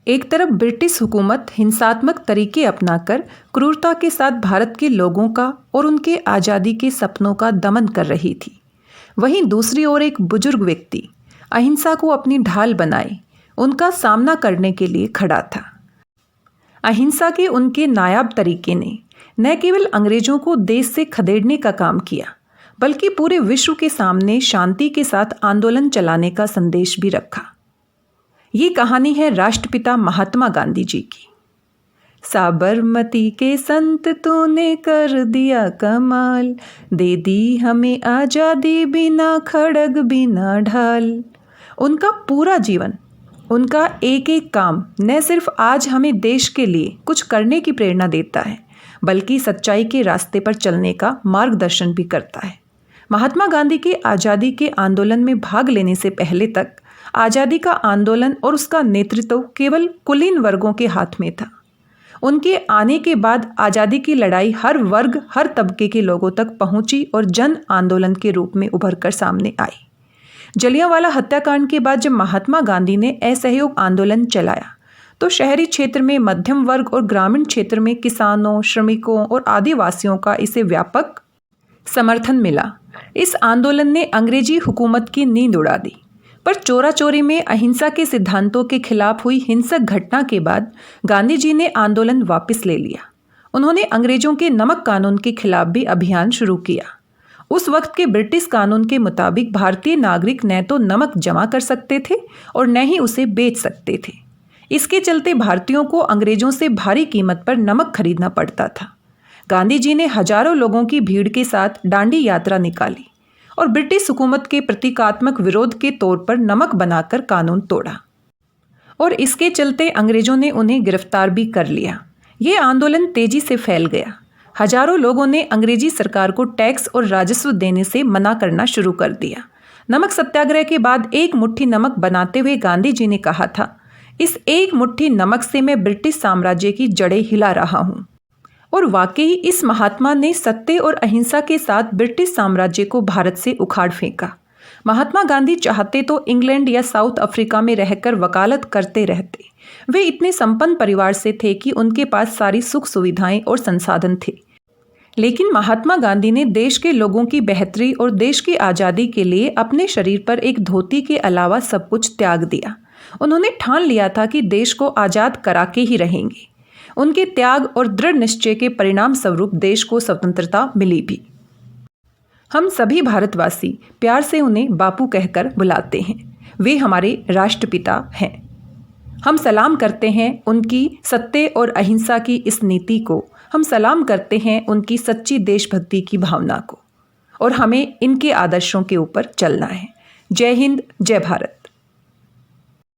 एक तरफ ब्रिटिश हुकूमत हिंसात्मक तरीके अपनाकर क्रूरता के साथ भारत के लोगों का और उनके आज़ादी के सपनों का दमन कर रही थी, वहीं दूसरी ओर एक बुजुर्ग व्यक्ति अहिंसा को अपनी ढाल बनाए उनका सामना करने के लिए खड़ा था। अहिंसा के उनके नायाब तरीके ने न केवल अंग्रेजों को देश से खदेड़ने का काम किया, बल्कि पूरे विश्व के सामने शांति के साथ आंदोलन चलाने का संदेश भी रखा। ये कहानी है राष्ट्रपिता महात्मा गांधी जी की। साबरमती के संत तूने कर दिया कमाल, दे दी हमें आज़ादी बिना खड़ग बिना ढाल। उनका पूरा जीवन, उनका एक एक काम न सिर्फ आज हमें देश के लिए कुछ करने की प्रेरणा देता है, बल्कि सच्चाई के रास्ते पर चलने का मार्गदर्शन भी करता है। महात्मा गांधी के आज़ादी के आंदोलन में भाग लेने से पहले तक आज़ादी का आंदोलन और उसका नेतृत्व केवल कुलीन वर्गों के हाथ में था। उनके आने के बाद आज़ादी की लड़ाई हर वर्ग, हर तबके के लोगों तक पहुंची और जन आंदोलन के रूप में उभर कर सामने आई। जलियांवाला हत्याकांड के बाद जब महात्मा गांधी ने असहयोग आंदोलन चलाया, तो शहरी क्षेत्र में मध्यम वर्ग और ग्रामीण क्षेत्र में किसानों, श्रमिकों और आदिवासियों का इसे व्यापक समर्थन मिला। इस आंदोलन ने अंग्रेजी हुकूमत की नींद उड़ा दी, पर चोरा चोरी में अहिंसा के सिद्धांतों के खिलाफ हुई हिंसक घटना के बाद गांधी जी ने आंदोलन वापस ले लिया। उन्होंने अंग्रेजों के नमक कानून के खिलाफ भी अभियान शुरू किया। उस वक्त के ब्रिटिश कानून के मुताबिक भारतीय नागरिक न तो नमक जमा कर सकते थे और न ही उसे बेच सकते थे। इसके चलते भारतीयों को अंग्रेजों से भारी कीमत पर नमक खरीदना पड़ता था। गांधी जी ने हजारों लोगों की भीड़ के साथ दांडी यात्रा निकाली और ब्रिटिश हुकूमत के प्रतीकात्मक विरोध के तौर पर नमक बनाकर कानून तोड़ा, और इसके चलते अंग्रेजों ने उन्हें गिरफ्तार भी कर लिया। ये आंदोलन तेजी से फैल गया। हजारों लोगों ने अंग्रेजी सरकार को टैक्स और राजस्व देने से मना करना शुरू कर दिया। नमक सत्याग्रह के बाद एक मुट्ठी नमक बनाते हुए गांधी जी ने कहा था, इस एक मुट्ठी नमक से मैं ब्रिटिश साम्राज्य की जड़ें हिला रहा हूँ। और वाकई इस महात्मा ने सत्य और अहिंसा के साथ ब्रिटिश साम्राज्य को भारत से उखाड़ फेंका। महात्मा गांधी चाहते तो इंग्लैंड या साउथ अफ्रीका में रहकर वकालत करते रहते। वे इतने संपन्न परिवार से थे कि उनके पास सारी सुख सुविधाएं और संसाधन थे। लेकिन महात्मा गांधी ने देश के लोगों की बेहतरी और देश की आज़ादी के लिए अपने शरीर पर एक धोती के अलावा सब कुछ त्याग दिया। उन्होंने ठान लिया था कि देश को आज़ाद करा के ही रहेंगे। उनके त्याग और दृढ़ निश्चय के परिणाम स्वरूप देश को स्वतंत्रता मिली भी। हम सभी भारतवासी प्यार से उन्हें बापू कहकर बुलाते हैं। वे हमारे राष्ट्रपिता हैं। हम सलाम करते हैं उनकी सत्य और अहिंसा की इस नीति को। हम सलाम करते हैं उनकी सच्ची देशभक्ति की भावना को, और हमें इनके आदर्शों के ऊपर चलना है। जय हिंद, जय भारत।